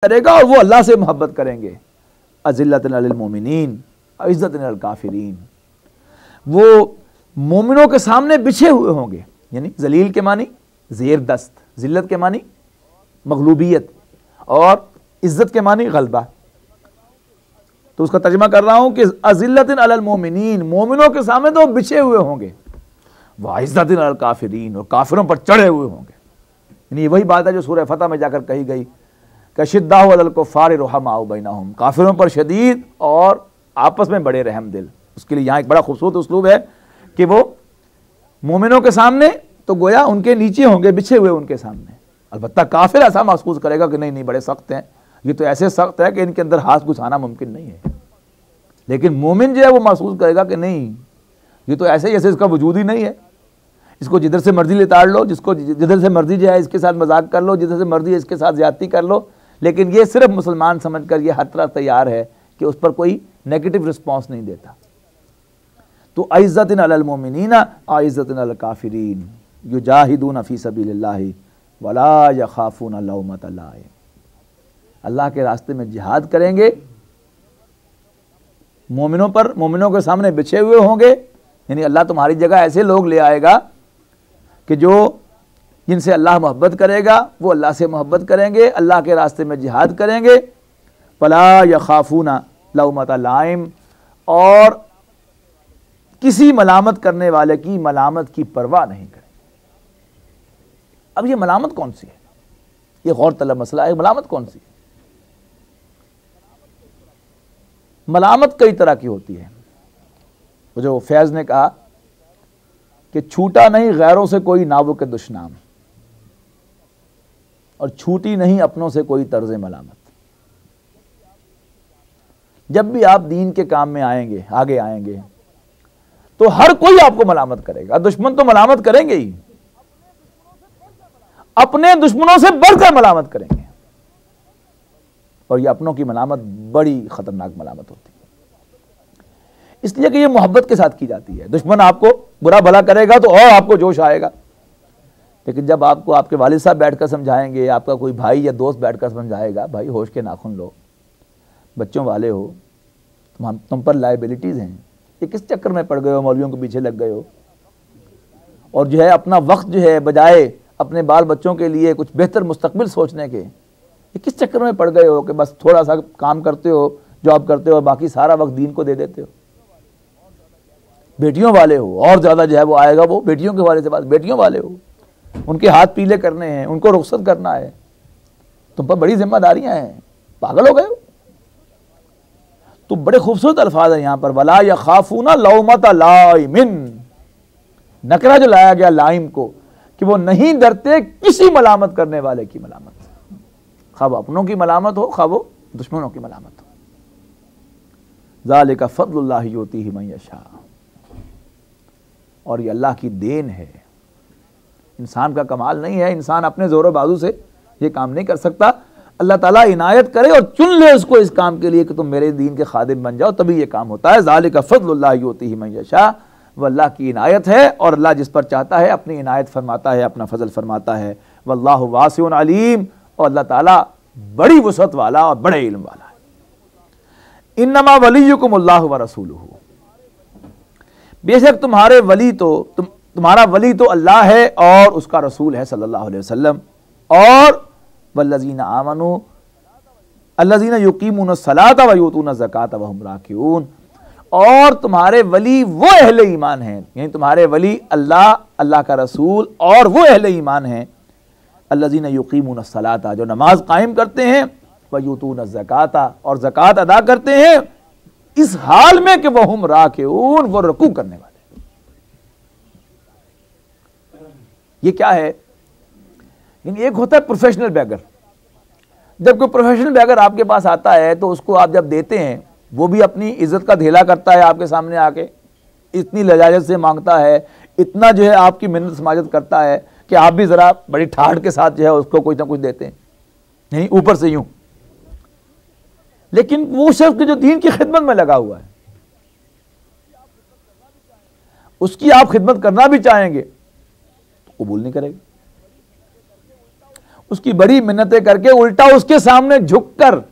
करेगा और वो अल्लाह से मोहब्बत करेंगे। अज़िल्लतन अलल मोमिनीन इज़्ज़तन अलल काफिरीन, वो मोमिनों के सामने बिछे हुए होंगे, यानी जलील के मानी ज़ेर दस्त, जिल्लत के मानी मगलूबियत और इज़्ज़त के मानी गलबा। तो उसका तर्जुमा कर रहा हूं कि अज़िल्लतन अलल मोमिनीन, मोमिनों के सामने तो बिछे हुए होंगे, व इज़्ज़तन अलल काफिरीन, और काफिरों पर चढ़े हुए होंगे। यानी वही बात है जो सूरह फतह में जाकर कही गई, कशिद्दाहु अलल कुफ़ारि रुहमाउ बैनहुम, काफिरों पर शदीद और आपस में बड़े रहम दिल। उसके लिए यहाँ एक बड़ा खूबसूरत उसलूब है कि वो मोमिनों के सामने तो गोया उनके नीचे होंगे, बिछे हुए उनके सामने। अलबत्ता काफिर ऐसा महसूस करेगा कि नहीं नहीं बड़े सख्त हैं, ये तो ऐसे सख्त है कि इनके अंदर हाथ घुसाना मुमकिन नहीं है। लेकिन मोमिन जो है वो महसूस करेगा कि नहीं, ये तो ऐसे ही जैसे इसका वजूद ही नहीं है, इसको जिधर से मर्जी लेताड़ लो, जिसको जिधर से मर्जी जो है इसके साथ मजाक कर लो, जिधर से मर्जी इसके साथ ज्यादती कर लो, लेकिन ये सिर्फ मुसलमान समझकर ये हर तरह तैयार है कि उस पर कोई नेगेटिव रिस्पॉन्स नहीं देता। तो इज़्ज़तन अलल मोमिनीना इज़्ज़तन अलल काफिरीन युजाहिदून फी सबीलिल्लाहि वला यखाफून लौमत लाइम, अल्लाह के रास्ते में जिहाद करेंगे, मोमिनों पर, मोमिनों के सामने बिछे हुए होंगे। यानी अल्लाह तुम्हारी जगह ऐसे लोग ले आएगा कि जो जिनसे अल्लाह मोहब्बत करेगा वो अल्लाह से मोहब्बत करेंगे, अल्लाह के रास्ते में जिहाद करेंगे। फला यखाफूना लौमत लाइम, और किसी मलामत करने वाले की मलामत की परवाह नहीं करेंगे। अब ये मलामत कौन सी है, ये गौर तलब मसला है। मलामत कौन सी है? मलामत कई तरह की होती है। वो जो फैज़ ने कहा कि छूटा नहीं गैरों से कोई नावो के दुश्नाम, और छूटी नहीं अपनों से कोई तर्ज मलामत। जब भी आप दीन के काम में आएंगे, आगे आएंगे, तो हर कोई आपको मलामत करेगा। दुश्मन तो मलामत करेंगे ही, अपने दुश्मनों से बढ़कर मलामत करेंगे, और ये अपनों की मलामत बड़ी खतरनाक मलामत होती है, इसलिए कि ये मोहब्बत के साथ की जाती है। दुश्मन आपको बुरा भला करेगा तो और आपको जोश आएगा, लेकिन जब आपको आपके वालिद साहब बैठकर समझाएंगे, आपका कोई भाई या दोस्त बैठकर समझाएगा, भाई होश के नाखून लो, बच्चों वाले हो, तुम पर लायबिलिटीज़ हैं, ये किस चक्कर में पड़ गए हो, मौलवियों के पीछे लग गए हो, और जो है अपना वक्त जो है बजाय अपने बाल बच्चों के लिए कुछ बेहतर मुस्तकबिल सोचने के, ये किस चक्कर में पड़ गए हो कि बस थोड़ा सा काम करते हो, जॉब करते हो, बाकी सारा वक्त दीन को दे देते हो। बेटियों वाले हो, और ज़्यादा जो है वो आएगा, वो बेटियों के वाले से बात, बेटियों वाले हो, उनके हाथ पीले करने हैं, उनको रुखसत करना है, तुम पर बड़ी जिम्मेदारियां हैं, पागल हो गए हो। तो बड़े खूबसूरत अल्फाज है यहाँ पर, वला यखाफूना लौमत लाइमिन, नकरा जो लाया गया लाइम को, कि वो नहीं डरते किसी मलामत करने वाले की मलामत, खा वो अपनों की मलामत हो, खा वो दुश्मनों की मलामत हो। ज़ालिका फ़ज़्लुल्लाहि युतीहि मन यशा, और ये अल्लाह की देन है, इंसान का कमाल नहीं है, इंसान अपने जोर बाजू से ये काम नहीं कर सकता। अल्लाह ताला इनायत करे और चुन ले उसको इस काम के लिए कि तुम मेरे दीन के खादिम बन जाओ, तभी ये काम होता है। ज़ालिका फ़ज़्लुल्लाहि युतीहि मन यशा, वह अल्लाह की इनायत है, और अल्लाह जिस पर चाहता है अपनी इनायत फरमाता है, अपना फजल फरमाता है। वल्लाहु वासिउन अलीम, और अल्लाह ताला बड़ी वसअत वाला और बड़े इल्म वाला है। इन्नमा वलियुकुमुल्लाहु व रसूलुहु, बेशक तुम्हारे वली तो तुम्हारा वली तो अल्लाह है और उसका रसूल है सल्लल्लाहु अलैहि वसल्लम। और वल्लज़ीना आमनू अल्लज़ीना युकीमूनस सलाता व यूतूनज़ ज़काता व हुम राकिऊन, और तुम्हारे वली वो अहले ईमान हैं, यानी तुम्हारे वली अल्लाह, अल्लाह का रसूल, और वो अहले ईमान हैं, अल्लज़ीना युकीमूनस सलाता, जो नमाज कायम करते हैं, व यूतूनज़ ज़काता, और ज़कात अदा करते हैं, इस हाल में कि वह हुम राकिऊन, वो रुकू करने वाले। ये क्या है? एक होता है प्रोफेशनल बैगर। जब कोई प्रोफेशनल बैगर आपके पास आता है तो उसको आप जब देते हैं, वो भी अपनी इज्जत का धेला करता है आपके सामने आके, इतनी लजाजत से मांगता है, इतना जो है आपकी मिन्नत समाजत करता है कि आप भी जरा बड़ी ठाठ के साथ जो है उसको कुछ ना कुछ देते हैं, नहीं ऊपर से यूं। लेकिन वो शख्स जो दीन की खिदमत में लगा हुआ है, उसकी आप खिदमत करना भी चाहेंगे तो कबूल नहीं करेगा। उसकी बड़ी मिन्नतें करके उल्टा उसके सामने झुककर